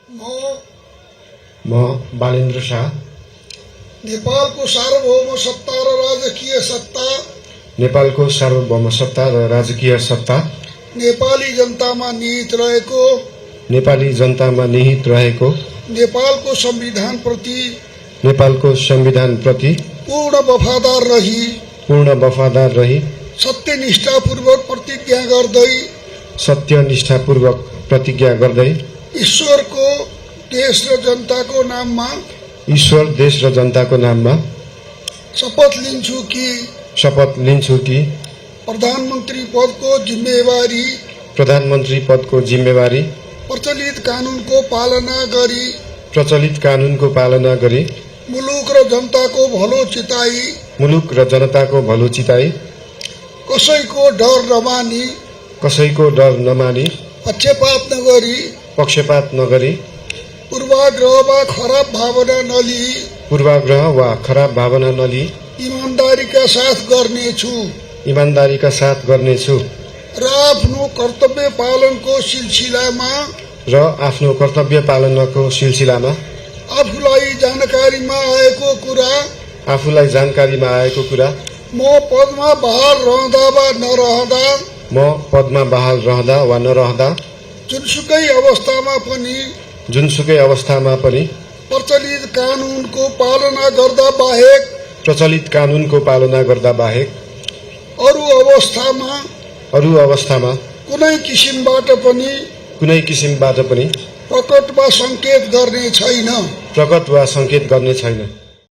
म बालेन्द्र शाह नेपालको सार्वभौम सत्ता र राजकीय सत्ता नेपालको सार्वभौम सत्ता र राजकीय सत्ता नेपाली जनतामा निहित रहेको नेपाली जनतामा निहित रहेको नेपालको संविधान प्रति पूर्ण वफादार रही सत्यनिष्ठापूर्वक प्रतिज्ञा गर्दै ईश्वर देश र जनताको नाममा शपथ लिन्छु कि प्रधानमन्त्री पदको जिम्मेवारी प्रचलित कानूनको पालना गरी मुलुक र जनताको भलो चिताई कसैको डर नमानी पक्षपात नगरी पूर्वाग्रह वा खराब भावना नलिई ईमानदारीका साथ गर्नेछु र आफ्नो कर्तव्य पालनको सिलसिलामा आफूलाई जानकारीमा आएको कुरा म पदमा बहाल रहँदा वा नरहँदा जुनसुकै अवस्थामा पनि प्रचलित कानूनको पालना गर्दा बाहेक अरू अवस्थामा कुनै किसिमबाट पनि प्रकट वा संकेत गर्ने छैन।